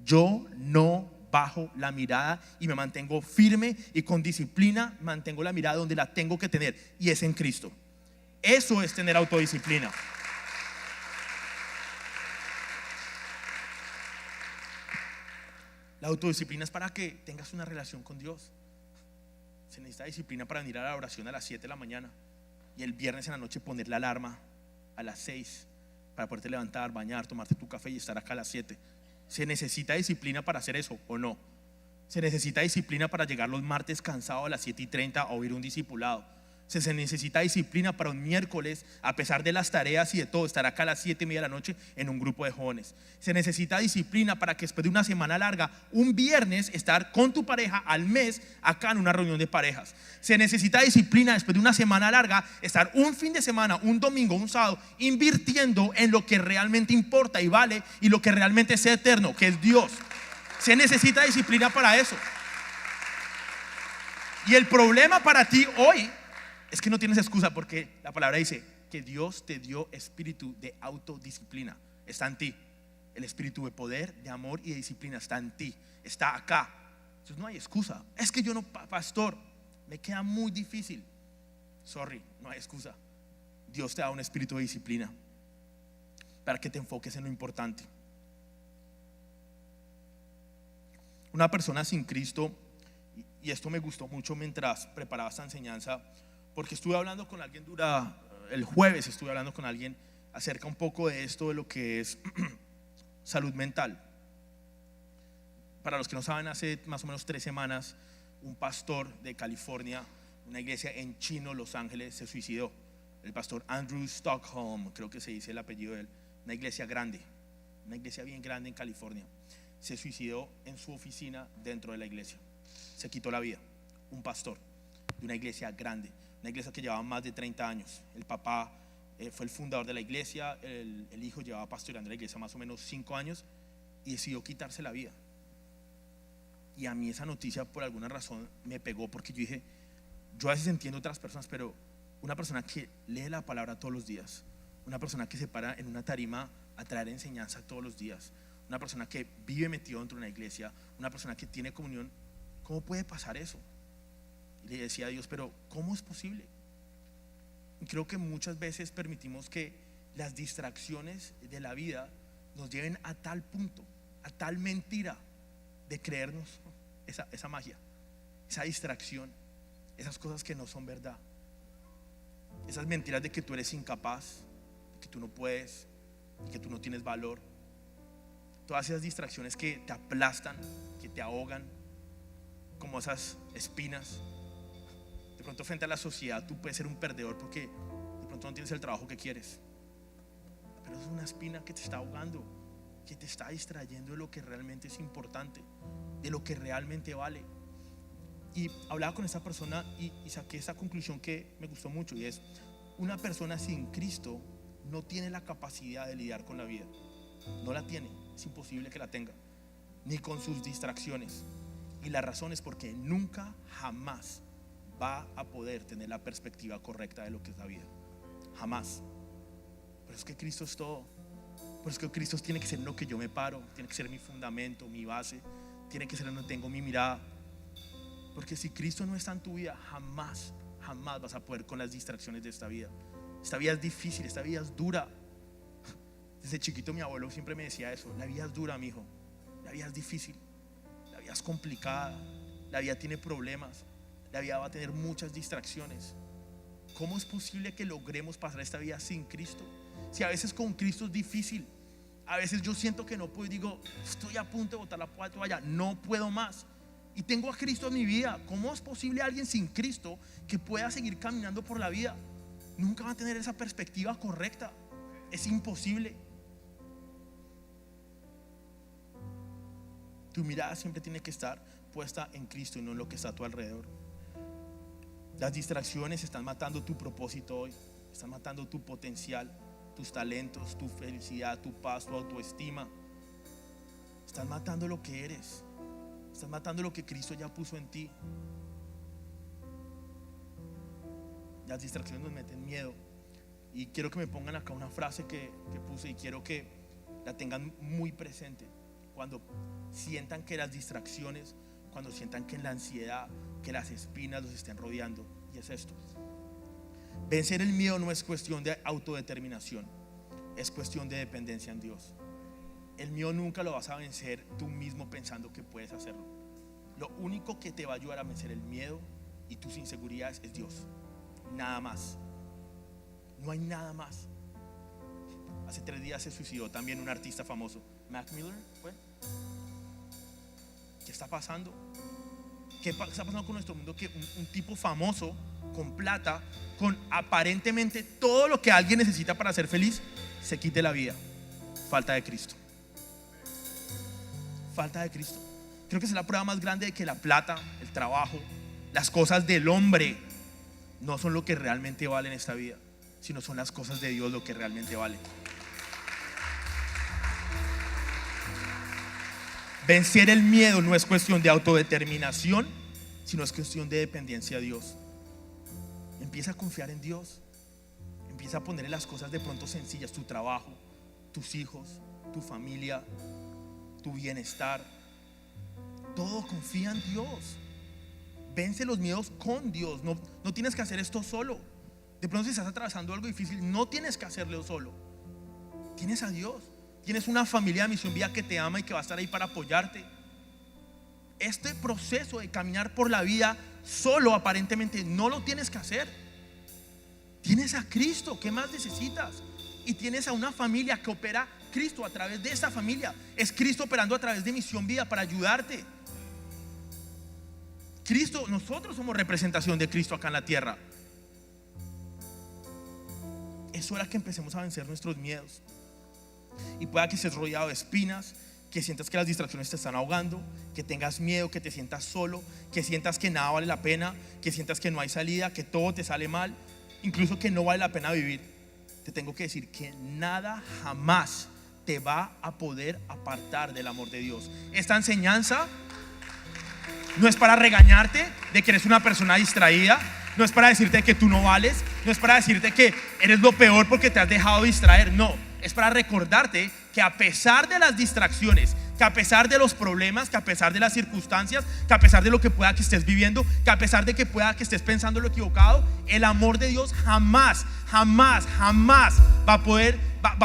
S1: Yo no bajo la mirada y me mantengo firme y con disciplina mantengo la mirada donde la tengo que tener, y es en Cristo. Eso es tener autodisciplina. La autodisciplina es para que tengas una relación con Dios. Se necesita disciplina para venir a la oración a las 7 de la mañana y el viernes en la noche poner la alarma a las 6 para poderte levantar, bañar, tomarte tu café y estar acá a las 7. ¿Se necesita disciplina para hacer eso o no? ¿Se necesita disciplina para llegar los martes cansado a las 7:30 a oír un discipulado? Se necesita disciplina para un miércoles, a pesar de las tareas y de todo, estar acá a las 7:30 de la noche en un grupo de jóvenes. Se necesita disciplina para que después de una semana larga, un viernes, estar con tu pareja al mes acá en una reunión de parejas. Se necesita disciplina después de una semana larga, estar un fin de semana, un domingo, un sábado, invirtiendo en lo que realmente importa y vale, y lo que realmente es eterno, que es Dios. Se necesita disciplina para eso. Y el problema para ti hoy es que no tienes excusa, porque la palabra dice que Dios te dio espíritu de autodisciplina. Está en ti. El espíritu de poder, de amor y de disciplina está en ti. Está acá. Entonces no hay excusa. Es que yo no, pastor, me queda muy difícil. Sorry, no hay excusa. Dios te da un espíritu de disciplina para que te enfoques en lo importante. Una persona sin Cristo, y esto me gustó mucho mientras preparaba esta enseñanza, porque estuve hablando con alguien el jueves estuve hablando con alguien acerca un poco de esto, de lo que es salud mental. Para los que no saben, hace más o menos 3 semanas un pastor de California, una iglesia en Chino, Los Ángeles, se suicidó. El pastor Andrew Stockholm, creo que se dice el apellido de él. Una iglesia grande, una iglesia bien grande en California. Se suicidó en su oficina dentro de la iglesia. Se quitó la vida. Un pastor de una iglesia grande, una iglesia que llevaba más de 30 años. El papá fue el fundador de la iglesia, el hijo llevaba pastoreando la iglesia más o menos 5 años y decidió quitarse la vida. Y a mí esa noticia por alguna razón me pegó, porque yo dije, yo a veces entiendo otras personas, pero una persona que lee la palabra todos los días, una persona que se para en una tarima a traer enseñanza todos los días, una persona que vive metido dentro de una iglesia, una persona que tiene comunión, ¿cómo puede pasar eso? Y le decía a Dios, pero ¿cómo es posible? Y creo que muchas veces permitimos que las distracciones de la vida nos lleven a tal punto, a tal mentira de creernos esa magia, esa distracción, esas cosas que no son verdad, esas mentiras de que tú eres incapaz, de que tú no puedes, de que tú no tienes valor. Todas esas distracciones que te aplastan, que te ahogan, como esas espinas. De pronto frente a la sociedad tú puedes ser un perdedor porque de pronto no tienes el trabajo que quieres, pero es una espina que te está ahogando, que te está distrayendo de lo que realmente es importante, de lo que realmente vale. Y hablaba con esa persona y saqué esa conclusión que me gustó mucho, y es: una persona sin Cristo no tiene la capacidad de lidiar con la vida. No la tiene, es imposible que la tenga, ni con sus distracciones. Y la razón es porque nunca, jamás va a poder tener la perspectiva correcta de lo que es la vida. Jamás. Pero es que Cristo es todo. Pero es que Cristo tiene que ser en lo que yo me paro, tiene que ser mi fundamento, mi base, tiene que ser en donde tengo mi mirada. Porque si Cristo no está en tu vida, jamás, jamás vas a poder con las distracciones de esta vida. Esta vida es difícil, esta vida es dura. Desde chiquito mi abuelo siempre me decía eso: la vida es dura, mijo, la vida es difícil, la vida es complicada, la vida tiene problemas, la vida va a tener muchas distracciones. ¿Cómo es posible que logremos pasar esta vida sin Cristo? Si a veces con Cristo es difícil, a veces yo siento que no puedo y digo, estoy a punto de botar la toalla, no puedo más. Y tengo a Cristo en mi vida. ¿Cómo es posible alguien sin Cristo que pueda seguir caminando por la vida? Nunca va a tener esa perspectiva correcta. Es imposible. Tu mirada siempre tiene que estar puesta en Cristo y no en lo que está a tu alrededor. Las distracciones están matando tu propósito hoy, están matando tu potencial, tus talentos, tu felicidad, tu paz, tu autoestima. Están matando lo que eres, están matando lo que Cristo ya puso en ti. Las distracciones nos meten miedo. Y quiero que me pongan acá una frase que puse, y quiero que la tengan muy presente cuando sientan que las distracciones, cuando sientan que la ansiedad, que las espinas los estén rodeando. Y es esto: vencer el miedo no es cuestión de autodeterminación, es cuestión de dependencia en Dios. El miedo nunca lo vas a vencer tú mismo pensando que puedes hacerlo. Lo único que te va a ayudar a vencer el miedo y tus inseguridades es Dios. Nada más. No hay nada más. Hace 3 días se suicidó también un artista famoso, Mac Miller. ¿Qué está pasando? ¿Qué está pasando con nuestro mundo? Que un tipo famoso, con plata, con aparentemente todo lo que alguien necesita para ser feliz, se quite la vida. Falta de Cristo. Falta de Cristo. Creo que es la prueba más grande de que la plata, el trabajo, las cosas del hombre no son lo que realmente vale en esta vida, sino son las cosas de Dios lo que realmente vale. Vencer el miedo no es cuestión de autodeterminación, sino es cuestión de dependencia a Dios. Empieza a confiar en Dios. Empieza a ponerle las cosas de pronto sencillas: tu trabajo, tus hijos, tu familia, tu bienestar. Todo confía en Dios. Vence los miedos con Dios. No tienes que hacer esto solo. De pronto si estás atravesando algo difícil, no tienes que hacerlo solo. Tienes a Dios. Tienes una familia de Misión Vida que te ama y que va a estar ahí para apoyarte. Este proceso de caminar por la vida solo aparentemente no lo tienes que hacer. Tienes a Cristo. ¿Qué más necesitas? Y tienes a una familia que opera Cristo a través de esa familia. Es Cristo operando a través de Misión Vida para ayudarte. Cristo, nosotros somos representación de Cristo acá en la tierra. Es hora que empecemos a vencer nuestros miedos. Y pueda que estés rodeado de espinas, que sientas que las distracciones te están ahogando, que tengas miedo, que te sientas solo, que sientas que nada vale la pena, que sientas que no hay salida, que todo te sale mal, incluso que no vale la pena vivir. Te tengo que decir que nada jamás te va a poder apartar del amor de Dios. Esta enseñanza no es para regañarte de que eres una persona distraída, no es para decirte que tú no vales, no es para decirte que eres lo peor porque te has dejado distraer. No, es para recordarte que a pesar de las distracciones, que a pesar de los problemas, que a pesar de las circunstancias, que a pesar de lo que pueda que estés viviendo, que a pesar de que pueda que estés pensando lo equivocado, el amor de Dios jamás va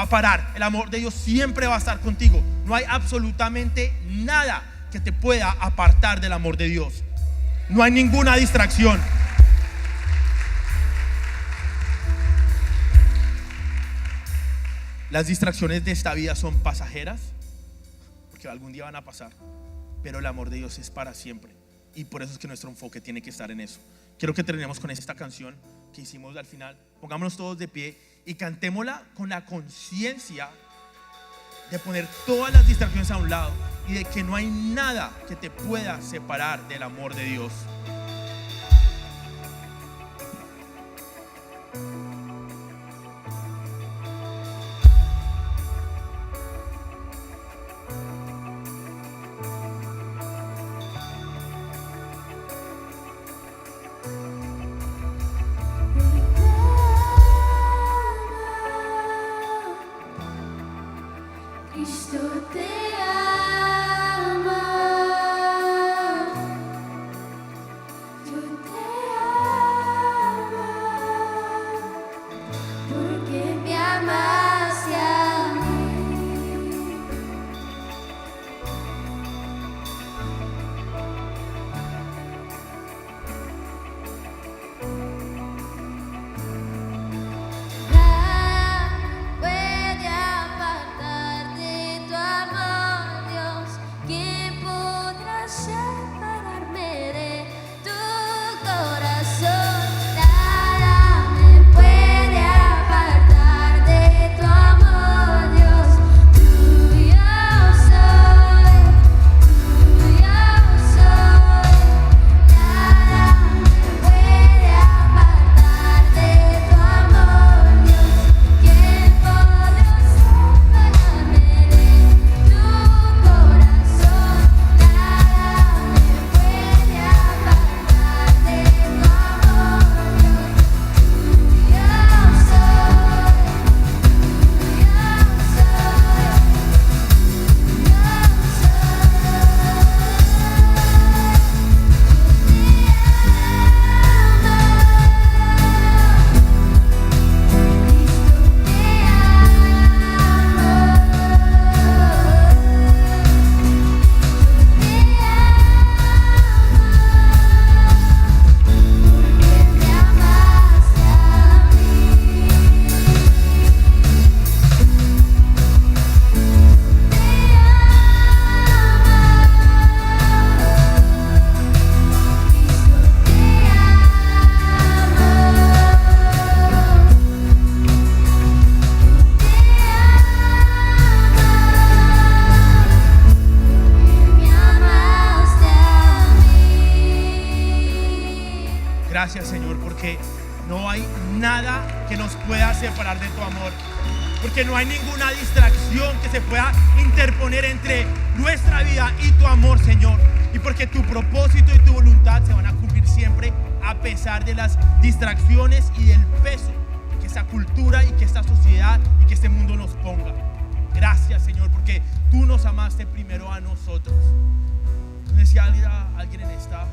S1: a parar. El amor de Dios siempre va a estar contigo. No hay absolutamente nada que te pueda apartar del amor de Dios. No hay ninguna distracción. Las distracciones de esta vida son pasajeras, porque algún día van a pasar, pero el amor de Dios es para siempre. Y por eso es que nuestro enfoque tiene que estar en eso. Quiero que terminemos con esta canción que hicimos al final. Pongámonos todos de pie y cantémosla con la conciencia de poner todas las distracciones a un lado y de que no hay nada que te pueda separar del amor de Dios.
S3: Cristo te ama.
S1: Gracias, Señor, porque no hay nada que nos pueda separar de tu amor. Porque no hay ninguna distracción que se pueda interponer entre nuestra vida y tu amor, Señor. Y porque tu propósito y tu voluntad se van a cumplir siempre, a pesar de las distracciones y del peso que esta cultura y que esta sociedad y que este mundo nos ponga. Gracias, Señor, porque tú nos amaste primero a nosotros. Entonces, si alguien en esta